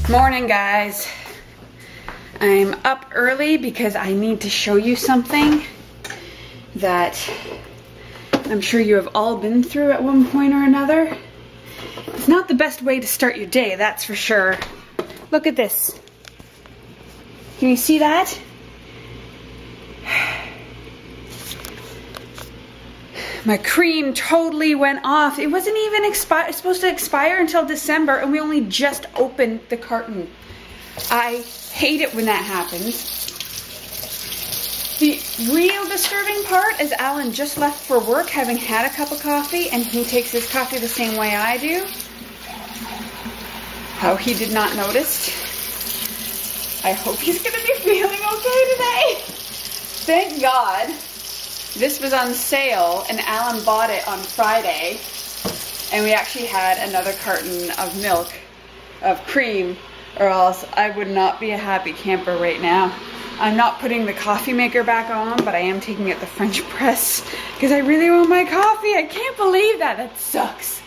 Morning, guys. I'm up early because I need to show you something that I'm sure you have all been through at one point or another. It's not the best way to start your day, that's for sure. Look at this. Can you see that? My cream totally went off. It wasn't even supposed to expire until December, and we only just opened the carton. I hate it when that happens. The real disturbing part is Alan just left for work having had a cup of coffee, and he takes his coffee the same way I do. How he did not notice. I hope he's gonna be feeling okay today. Thank God. This was on sale and Alan bought it on Friday, and we actually had another carton of milk, of cream, or else I would not be a happy camper right now. I'm not putting the coffee maker back on, but I am taking it the French press because I really want my coffee. I can't believe that. That sucks.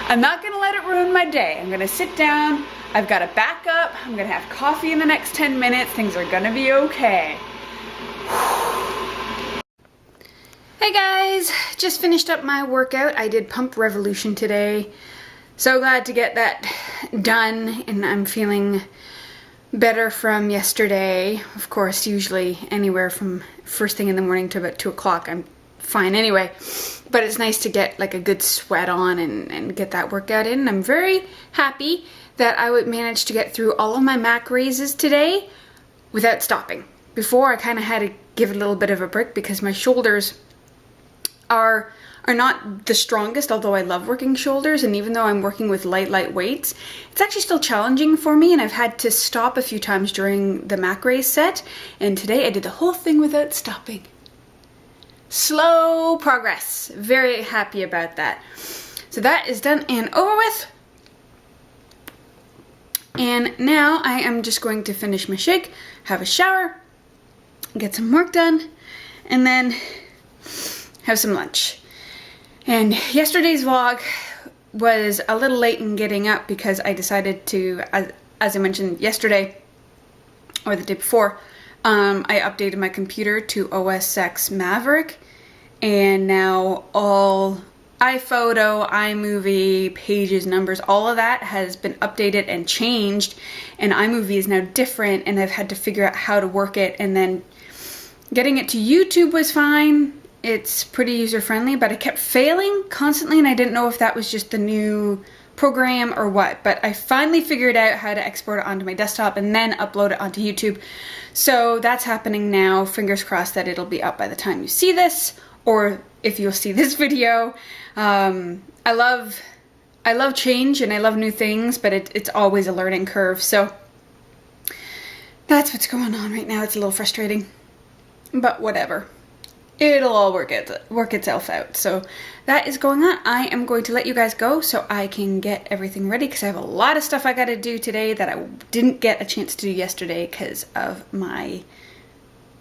I'm not gonna let it ruin my day. I'm gonna sit down. I've got a backup. I'm gonna have coffee in the next 10 minutes. Things are gonna be okay. Hey guys, just finished up my workout. I did pump revolution today. So glad to get that done, and I'm feeling better from yesterday. Of course, usually anywhere from first thing in the morning to about 2 o'clock, I'm fine anyway. But it's nice to get like a good sweat on and get that workout in. I'm very happy that I would manage to get through all of my MAC raises today without stopping. Before, I kind of had to give it a little bit of a break because my shoulders are not the strongest, although I love working shoulders, and even though I'm working with light weights, it's actually still challenging for me, and I've had to stop a few times during the MAC raise set, and today I did the whole thing without stopping. Slow progress. Very happy about that. So that is done and over with. And now I am just going to finish my shake, have a shower, get some work done, and then have some lunch. And yesterday's vlog was a little late in getting up because I decided to, as I mentioned yesterday, or the day before, I updated my computer to OS X Maverick, and now all iPhoto, iMovie, pages, numbers, all of that has been updated and changed, and iMovie is now different, and I've had to figure out how to work it, and then getting it to YouTube was fine. It's pretty user-friendly, but I kept failing constantly, and I didn't know if that was just the new program or what, but I finally figured out how to export it onto my desktop and then upload it onto YouTube. So that's happening now. Fingers crossed that it'll be up by the time you see this, or if you'll see this video. I love change and I love new things, but it's always a learning curve. So that's what's going on right now. It's a little frustrating, but whatever. It'll all work itself out. So that is going on. I am going to let you guys go so I can get everything ready because I have a lot of stuff I got to do today that I didn't get a chance to do yesterday because of my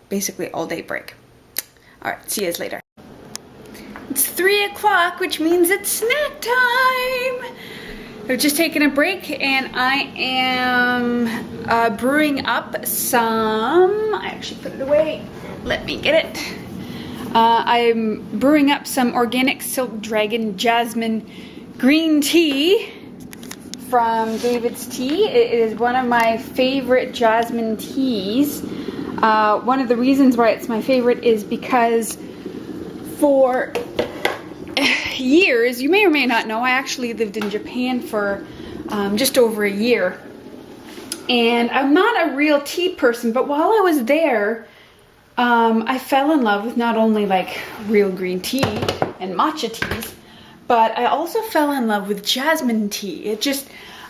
basically all day break. All right, see you guys later. It's 3 o'clock, which means it's snack time. I've just taken a break and I am brewing up some, I actually put it away. Let me get it. I'm brewing up some organic Silk Dragon Jasmine green tea from David's Tea. It is one of my favorite jasmine teas. One of the reasons why it's my favorite is because for years, you may or may not know, I actually lived in Japan for just over a year. And I'm not a real tea person, but while I was there, I fell in love with not only like real green tea and matcha teas, but I also fell in love with jasmine tea.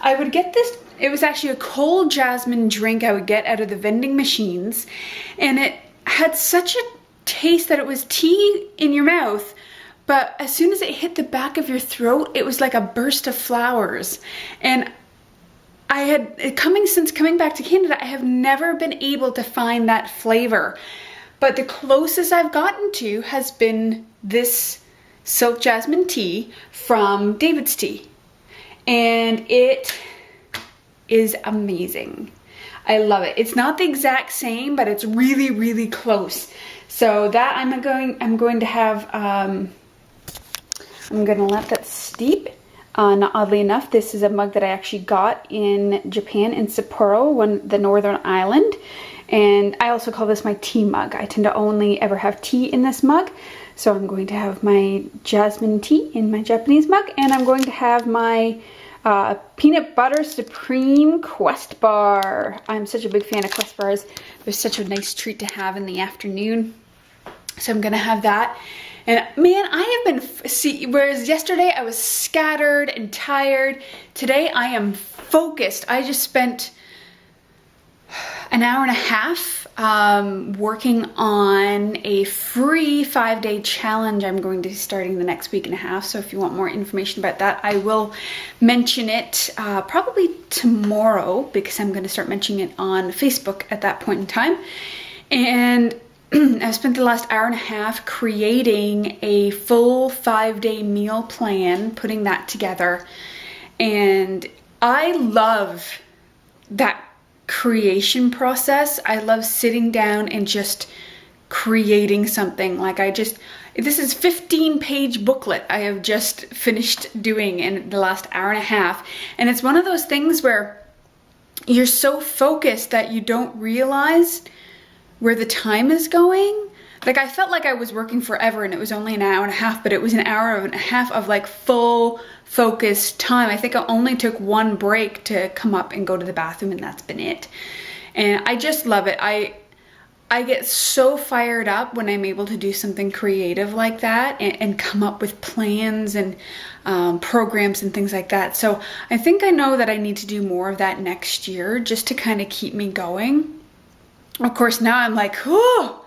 I would get this, it was actually a cold jasmine drink I would get out of the vending machines, and it had such a taste that it was tea in your mouth, but as soon as it hit the back of your throat, it was like a burst of flowers. And I had, since coming back to Canada, I have never been able to find that flavor. But the closest I've gotten to has been this Silk Jasmine tea from David's Tea. and it is amazing. I love it. It's not the exact same, but it's really, really close. So that I'm going to have, I'm going to let that steep. Not oddly enough, this is a mug that I actually got in Japan, in Sapporo, the northern island. And I also call this my tea mug. I tend to only ever have tea in this mug. So I'm going to have my jasmine tea in my Japanese mug, and I'm going to have my peanut butter supreme Quest bar. I'm such a big fan of Quest bars. They're such a nice treat to have in the afternoon. So I'm gonna have that. And man, I have been, whereas yesterday I was scattered and tired, today I am focused. I just spent an hour and a half working on a free 5-day challenge I'm going to be starting the next week and a half. So if you want more information about that, I will mention it probably tomorrow, because I'm going to start mentioning it on Facebook at that point in time. And I spent the last hour and a half creating a full 5-day meal plan, putting that together. And I love that creation process. I love sitting down and just creating something. Like this is 15-page booklet I have just finished doing in the last hour and a half. And it's one of those things where you're so focused that you don't realize where the time is going. Like, I felt like I was working forever and it was only an hour and a half, but it was an hour and a half of like full focused time. I think I only took one break to come up and go to the bathroom, and that's been it. And I just love it. I get so fired up when I'm able to do something creative like that and come up with plans and programs and things like that. So I think I know that I need to do more of that next year, just to kind of keep me going. Of course, now I'm like, oh,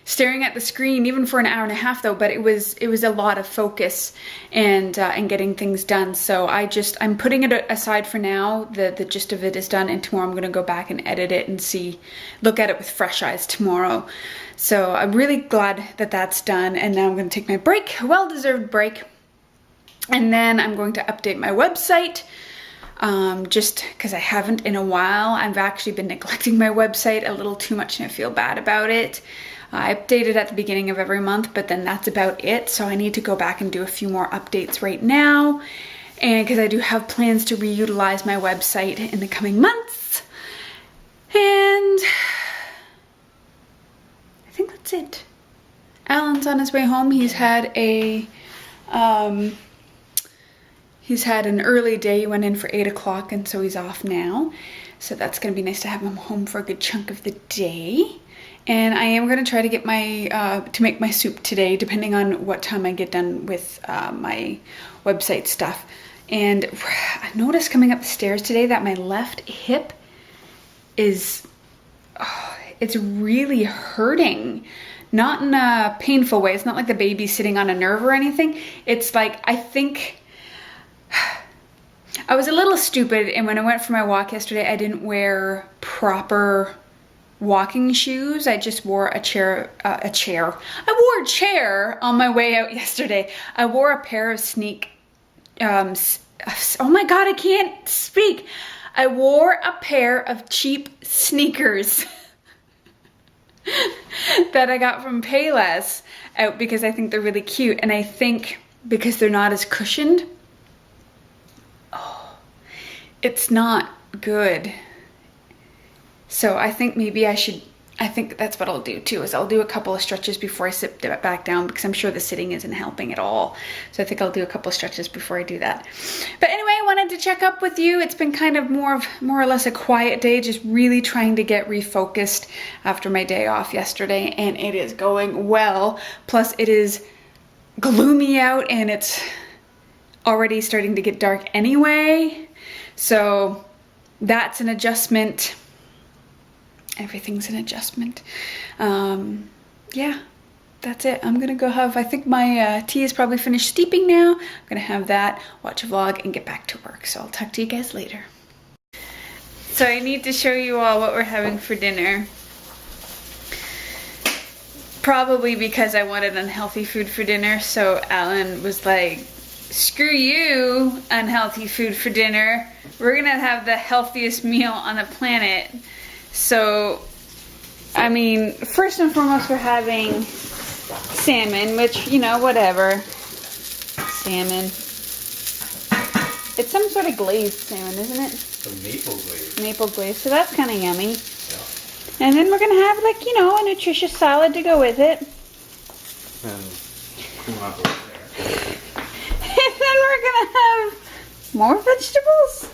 staring at the screen, even for an hour and a half though, but it was a lot of focus and getting things done. So I'm putting it aside for now. The gist of it is done, and tomorrow I'm going to go back and edit it and look at it with fresh eyes tomorrow. So I'm really glad that that's done. And now I'm going to take my break, well-deserved break. And then I'm going to update my website. Just because I haven't in a while. I've actually been neglecting my website a little too much and I feel bad about it. I update it at the beginning of every month, but then that's about it. So I need to go back and do a few more updates right now. And because I do have plans to reutilize my website in the coming months. And I think that's it. Alan's on his way home. He's had an early day. He went in for 8 o'clock, and so he's off now. So that's going to be nice to have him home for a good chunk of the day. And I am going to try to get to make my soup today, depending on what time I get done with my website stuff. And I noticed coming up the stairs today that my left hip it's really hurting. Not in a painful way. It's not like the baby's sitting on a nerve or anything. It's like, I think I was a little stupid, and when I went for my walk yesterday, I didn't wear proper walking shoes. I just wore a chair. I wore a chair on my way out yesterday. I wore a pair of oh my God, I can't speak. I wore a pair of cheap sneakers that I got from Payless out because I think they're really cute, and I think because they're not as cushioned, it's not good. So I think maybe I think that's what I'll do too, is I'll do a couple of stretches before I sit back down, because I'm sure the sitting isn't helping at all. So I think I'll do a couple of stretches before I do that. But anyway, I wanted to check up with you. It's been kind of more or less a quiet day, just really trying to get refocused after my day off yesterday, and it is going well. Plus it is gloomy out and it's already starting to get dark anyway. So that's an adjustment. Everything's an adjustment. Yeah, that's it. I'm gonna go have, I think my tea is probably finished steeping now. I'm gonna have that, watch a vlog, and get back to work. So I'll talk to you guys later. So I need to show you all what we're having for dinner. Probably because I wanted unhealthy food for dinner, so Alan was like screw you, unhealthy food for dinner. We're gonna have the healthiest meal on the planet. So, I mean, first and foremost, we're having salmon, which, you know, whatever. Salmon. It's some sort of glazed salmon, isn't it? The maple glaze. Maple glaze, so that's kind of yummy. Yeah. And then we're gonna have, like, you know, a nutritious salad to go with it. And kumako there. And then we're gonna have more vegetables.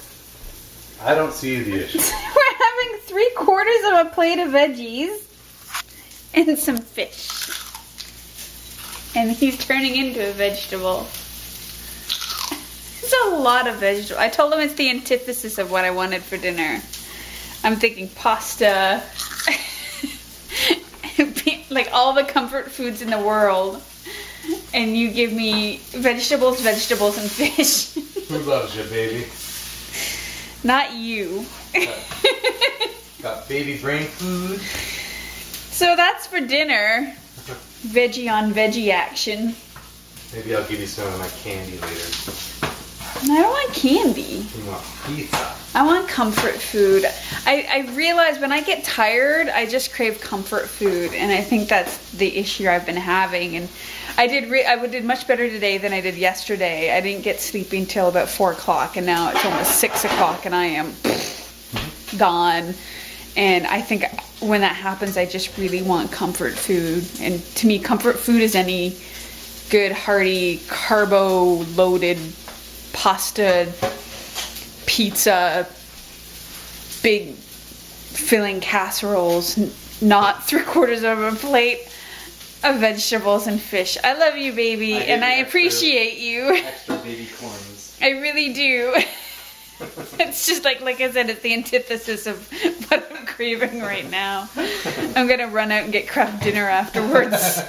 I don't see the issue. We're having 3/4 of a plate of veggies and some fish. And he's turning into a vegetable. It's a lot of vegetables. I told him it's the antithesis of what I wanted for dinner. I'm thinking pasta, like all the comfort foods in the world. And you give me vegetables, vegetables, and fish. Who loves you, baby? Not you. Got baby brain food. So that's for dinner. Veggie on veggie action. Maybe I'll give you some of my candy later. I don't want candy. You want pizza. I want comfort food. I realize when I get tired, I just crave comfort food, and I think that's the issue I've been having. And I did much better today than I did yesterday. I didn't get sleeping till about 4 o'clock, and now it's almost 6 o'clock, and I am gone. And I think when that happens, I just really want comfort food. And to me, comfort food is any good, hearty, carbo-loaded pasta, pizza, big filling casseroles, not 3/4 of a plate of vegetables and fish. I love you, baby, and I appreciate you. Extra baby corns. I really do. It's just like I said, it's the antithesis of what I'm craving right now. I'm gonna run out and get Kraft dinner afterwards.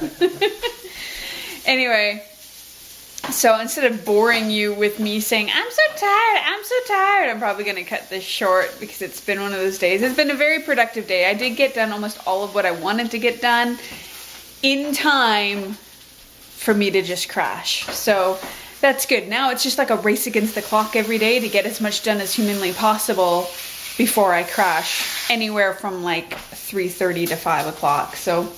Anyway, so instead of boring you with me saying, I'm so tired, I'm probably gonna cut this short because it's been one of those days. It's been a very productive day. I did get done almost all of what I wanted to get done in time for me to just crash. So that's good. Now it's just like a race against the clock every day to get as much done as humanly possible before I crash, anywhere from like 3:30 to 5 o'clock. So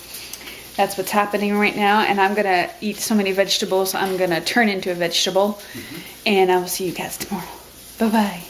that's what's happening right now, and I'm gonna eat so many vegetables, I'm gonna turn into a vegetable, and I will see you guys tomorrow. Bye-bye.